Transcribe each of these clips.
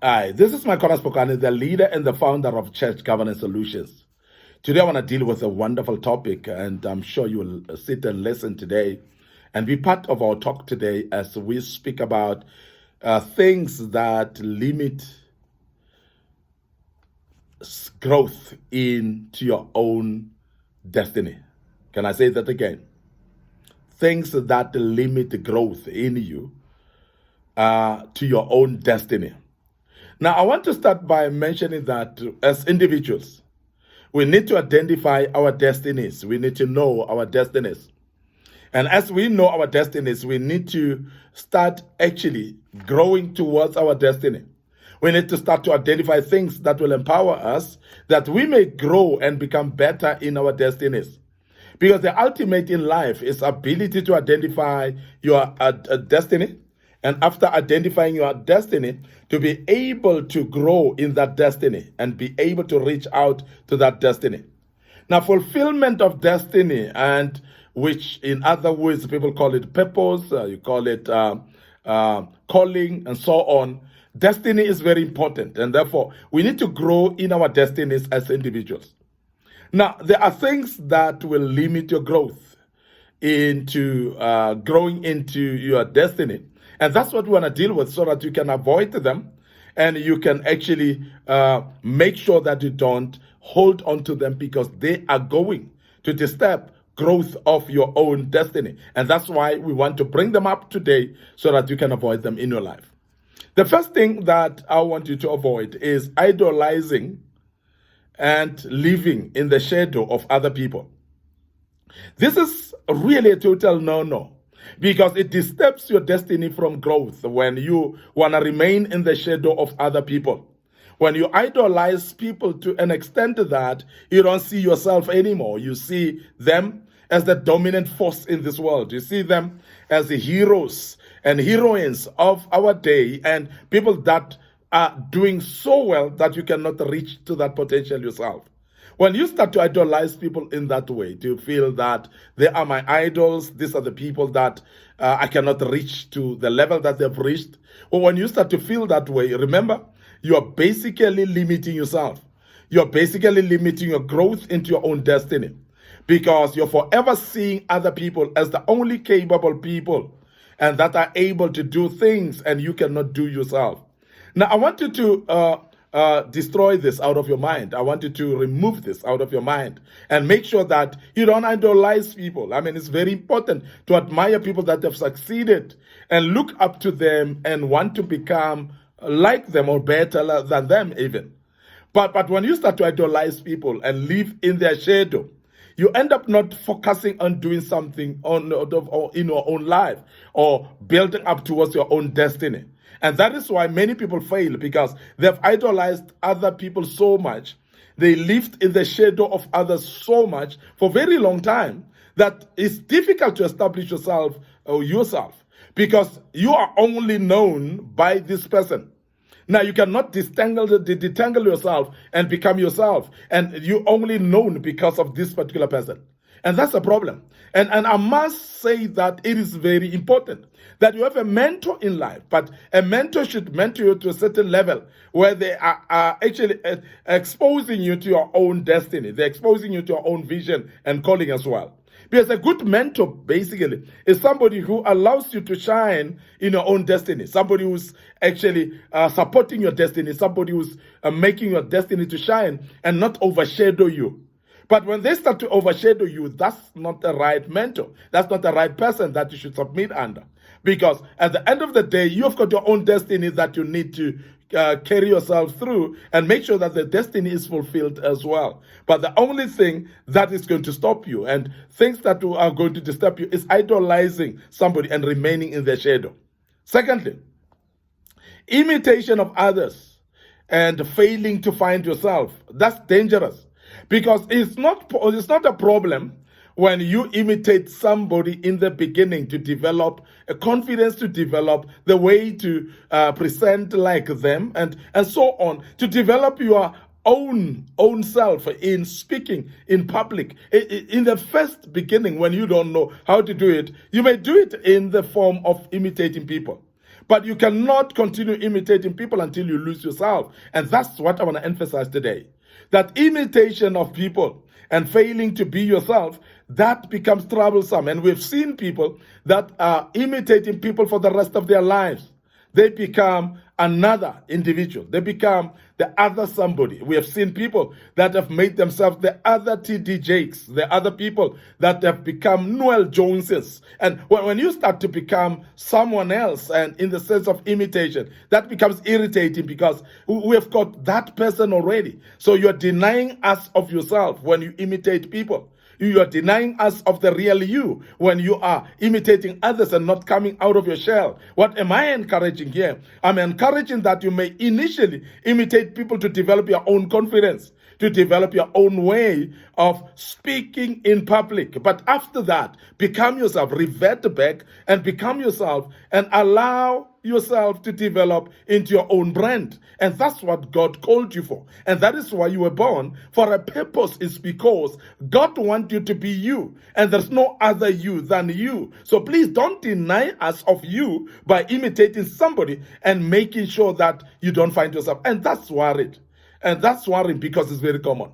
Hi, this is Makona Spokane, the leader and the founder of Church Governance Solutions. Today, I want to deal with a wonderful topic, and I'm sure you will sit and listen today and be part of our talk today as we speak about things that limit growth into your own destiny. Can I say that again? Things that limit growth in you to your own destiny. Now, I want to start by mentioning that as individuals, we need to identify our destinies. We need to know our destinies. And as we know our destinies, we need to start actually growing towards our destiny. We need to start to identify things that will empower us, that we may grow and become better in our destinies. Because the ultimate in life is ability to identify your destiny, and after identifying your destiny, to be able to grow in that destiny and be able to reach out to that destiny. Now, fulfillment of destiny, and which in other words people call it purpose, you call it calling, and so on. Destiny is very important, and therefore we need to grow in our destinies as individuals. Now, there are things that will limit your growth into growing into your destiny. And that's what we want to deal with so that you can avoid them and you can actually make sure that you don't hold on to them, because they are going to disturb growth of your own destiny. And that's why we want to bring them up today so that you can avoid them in your life. The first thing that I want you to avoid is idolizing and living in the shadow of other people. This is really a total no-no, because it disturbs your destiny from growth when you want to remain in the shadow of other people. When you idolize people to an extent that you don't see yourself anymore, you see them as the dominant force in this world. You see them as the heroes and heroines of our day, and people that are doing so well that you cannot reach to that potential yourself. When you start to idolize people in that way, to feel that they are my idols, these are the people that I cannot reach to the level that they've reached, or when you start to feel that way, remember, you are basically limiting yourself. You're basically limiting your growth into your own destiny, because you're forever seeing other people as the only capable people and that are able to do things, and you cannot do yourself. Now, I want you to destroy this out of your mind. I want you to remove this out of your mind and make sure that you don't idolize people. I mean, it's very important to admire people that have succeeded and look up to them and want to become like them or better than them even. But when you start to idolize people and live in their shadow, you end up not focusing on doing something in your own life or building up towards your own destiny. And that is why many people fail, because they've idolized other people so much. They lived in the shadow of others so much for a very long time that it's difficult to establish yourself because you are only known by this person. Now, you cannot detangle yourself and become yourself, and you're only known because of this particular person. And that's a problem. And I must say that it is very important that you have a mentor in life, but a mentor should mentor you to a certain level where they are actually exposing you to your own destiny. They're exposing you to your own vision and calling as well. Because a good mentor, basically, is somebody who allows you to shine in your own destiny. Somebody who's actually supporting your destiny. Somebody who's making your destiny to shine and not overshadow you. But when they start to overshadow you, that's not the right mentor. That's not the right person that you should submit under. Because at the end of the day, you've got your own destiny that you need to carry yourself through and make sure that the destiny is fulfilled as well. But the only thing that is going to stop you and things that are going to disturb you is idolizing somebody and remaining in their shadow. Secondly, imitation of others and failing to find yourself. That's dangerous, because it's not a problem when you imitate somebody in the beginning to develop a confidence, to develop the way to present like them, and so on, to develop your own self in speaking in public. In the first beginning, when you don't know how to do it, you may do it in the form of imitating people. But you cannot continue imitating people until you lose yourself. And that's what I want to emphasize today. That imitation of people and failing to be yourself, that becomes troublesome. And we've seen people that are imitating people for the rest of their lives. They become another individual. They become the other somebody. We have seen people that have made themselves the other T.D. Jakes, the other people that have become Noel Joneses. And when you start to become someone else, and in the sense of imitation, that becomes irritating because we have got that person already. So you're denying us of yourself when you imitate people. You are denying us of the real you when you are imitating others and not coming out of your shell. What am I encouraging here? I'm encouraging that you may initially imitate people to develop your own confidence, to develop your own way of speaking in public. But after that, become yourself, revert back and become yourself and allow yourself to develop into your own brand. And that's what God called you for. And that is why you were born for a purpose. Is because God wants you to be you. And there's no other you than you. So please don't deny us of you by imitating somebody and making sure that you don't find yourself. And that's worried. And that's worrying because it's very common.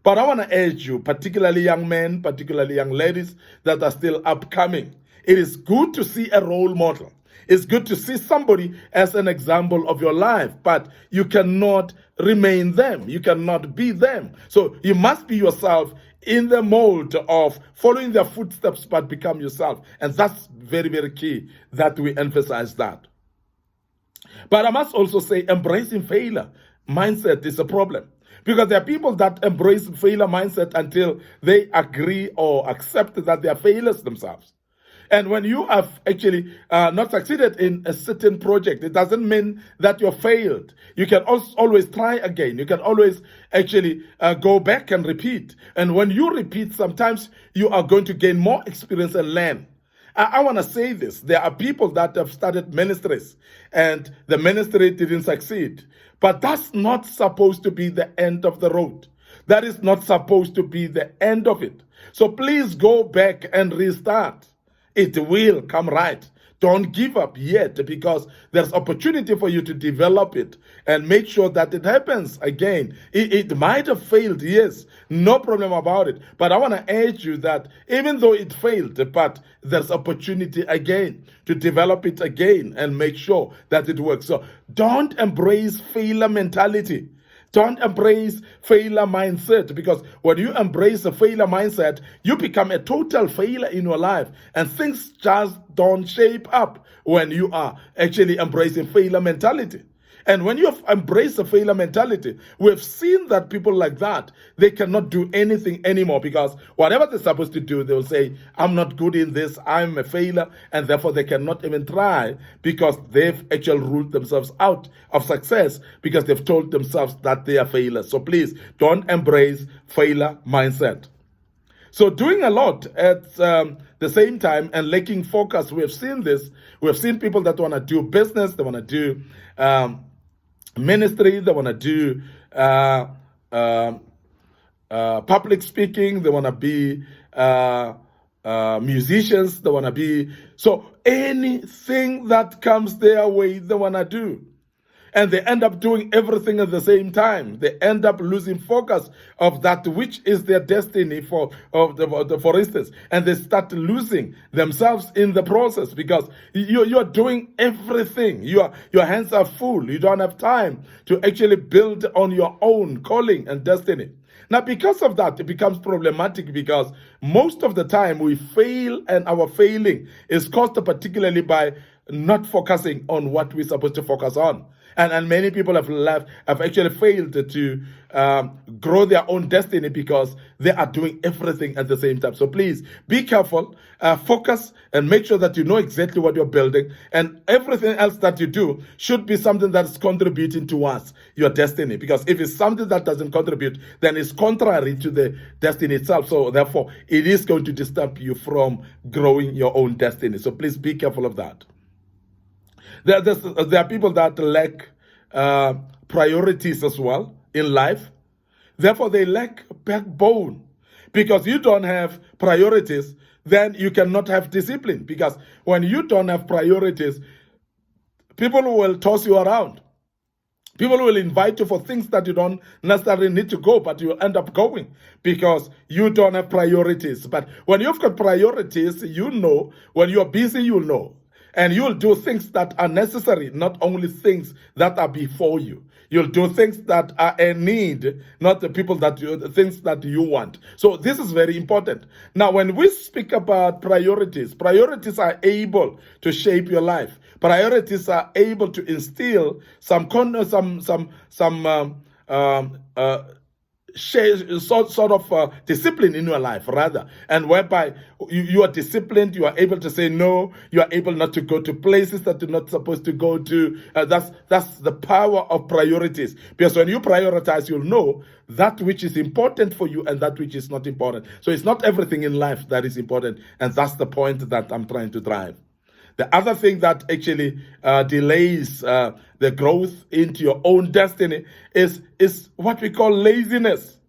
But I want to urge you, particularly young men, particularly young ladies that are still upcoming. It is good to see a role model. It's good to see somebody as an example of your life, but you cannot remain them. You cannot be them. So you must be yourself in the mold of following their footsteps, but become yourself. And that's very, very key that we emphasize that. But I must also say embracing failure mindset is a problem. Because there are people that embrace failure mindset until they agree or accept that they are failures themselves. And when you have actually not succeeded in a certain project, it doesn't mean that you're failed. You can always try again. You can always actually go back and repeat. And when you repeat, sometimes you are going to gain more experience and learn. I want to say this. There are people that have started ministries and the ministry didn't succeed. But that's not supposed to be the end of the road. That is not supposed to be the end of it. So please go back and restart. It will come right. Don't give up yet, because there's opportunity for you to develop it and make sure that it happens again. It might have failed, yes, no problem about it. But I want to urge you that even though it failed, but there's opportunity again to develop it again and make sure that it works. So don't embrace failure mentality. Don't embrace failure mindset, because when you embrace a failure mindset, you become a total failure in your life, and things just don't shape up when you are actually embracing failure mentality. And when you have embraced a failure mentality, we've seen that people like that, they cannot do anything anymore, because whatever they're supposed to do, they'll say, I'm not good in this, I'm a failure, and therefore they cannot even try, because they've actually ruled themselves out of success because they've told themselves that they are failures. So please don't embrace failure mindset. So doing a lot at the same time and lacking focus, we have seen this. We have seen people that want to do business, they want to do ministry, they want to do public speaking, they want to be musicians, they want to be, so anything that comes their way, they want to do. And they end up doing everything at the same time. They end up losing focus of that which is their destiny, for instance. And they start losing themselves in the process, because you're doing everything. Your hands are full. You don't have time to actually build on your own calling and destiny. Now, because of that, it becomes problematic, because most of the time we fail, and our failing is caused particularly by not focusing on what we're supposed to focus on. And many people have actually failed to grow their own destiny because they are doing everything at the same time. So please be careful, focus, and make sure that you know exactly what you're building. And everything else that you do should be something that's contributing towards your destiny. Because if it's something that doesn't contribute, then it's contrary to the destiny itself. So therefore, it is going to disturb you from growing your own destiny. So please be careful of that. There are people that lack priorities as well in life. Therefore, they lack backbone. Because you don't have priorities, then you cannot have discipline. Because when you don't have priorities, People will toss you around. People will invite you for things that you don't necessarily need to go, but you end up going because you don't have priorities. But when you've got priorities, you know, when you're busy, you'll know. And you'll do things that are necessary, not only things that are before you. You'll do things that are a need, not the things that you want. So this is very important. Now, when we speak about priorities, priorities are able to shape your life. Priorities are able to instill some discipline in your life, rather, and whereby you are disciplined, you are able to say no, you are able not to go to places that you're not supposed to go to. That's the power of priorities, because when you prioritize, you'll know that which is important for you and that which is not important. So it's not everything in life that is important, and that's the point that I'm trying to drive. The other thing that actually delays the growth into your own destiny is what we call laziness.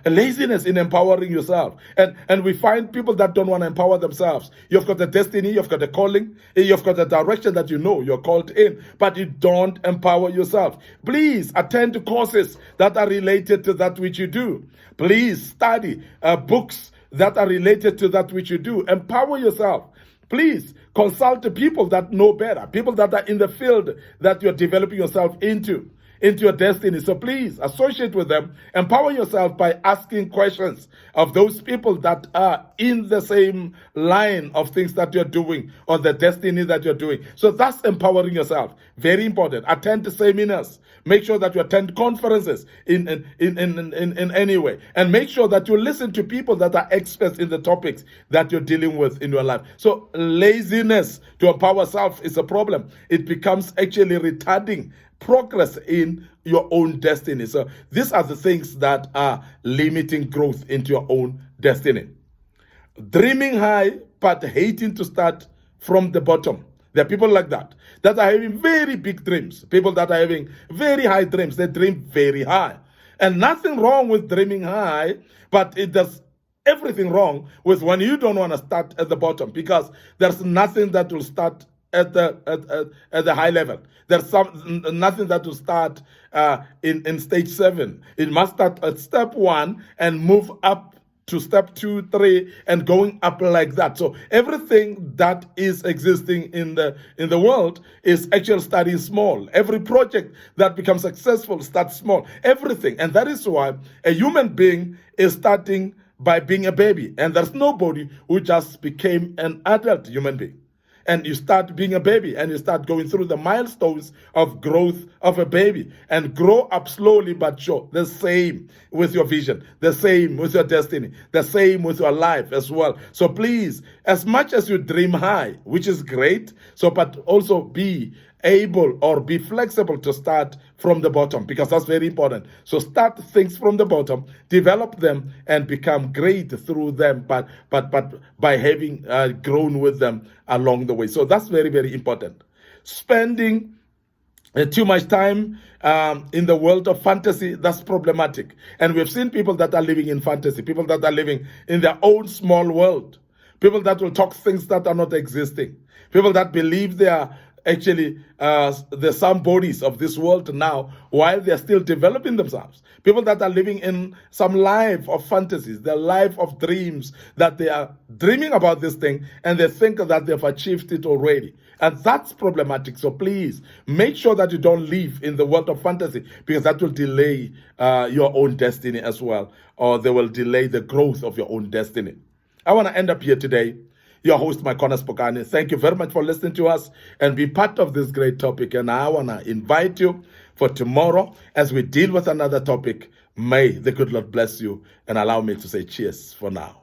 Laziness in empowering yourself. And we find people that don't want to empower themselves. You've got a destiny, you've got a calling, you've got a direction that you know you're called in, but you don't empower yourself. Please attend to courses that are related to that which you do. Please study books that are related to that which you do. Empower yourself. Please consult the people that know better, people that are in the field that you're developing yourself into your destiny. So please associate with them, empower yourself by asking questions of those people that are in the same line of things that you're doing or the destiny that you're doing. So that's empowering yourself. Very important. Attend seminars. Make sure that you attend conferences in any way. And make sure that you listen to people that are experts in the topics that you're dealing with in your life. So laziness to empower self is a problem. It becomes actually retarding progress in your own destiny. So these are the things that are limiting growth into your own destiny. Dreaming high, but hating to start from the bottom. There are people like that are having very big dreams. People that are having very high dreams, they dream very high. And nothing wrong with dreaming high, but it does everything wrong with when you don't want to start at the bottom, because there's nothing that will start at the high level. There's nothing that will start in stage 7. It must start at step 1 and move up to step 2, 3, and going up like that. So everything that is existing in the world is actually starting small. Every project that becomes successful starts small. Everything. And that is why a human being is starting by being a baby. And there's nobody who just became an adult human being. And you start being a baby and you start going through the milestones of growth of a baby and grow up slowly but sure. The same with your vision, the same with your destiny, the same with your life as well. So please, as much as you dream high, which is great, but also be able or be flexible to start from the bottom, because that's very important. So start things from the bottom, develop them, and become great through them, but by having grown with them along the way. So that's very, very important. Spending too much time in the world of fantasy, that's problematic. And we've seen people that are living in fantasy, people that are living in their own small world, people that will talk things that are not existing, people that believe they are actually the somebodies of this world now while they're still developing themselves. People that are living in some life of fantasies, their life of dreams, that they are dreaming about this thing and they think that they've achieved it already. And that's problematic. So please make sure that you don't live in the world of fantasy, because that will delay your own destiny as well, or they will delay the growth of your own destiny. I want to end up here today. Your host, Makona Spokane. Thank you very much for listening to us and be part of this great topic. And I want to invite you for tomorrow as we deal with another topic. May the good Lord bless you and allow me to say cheers for now.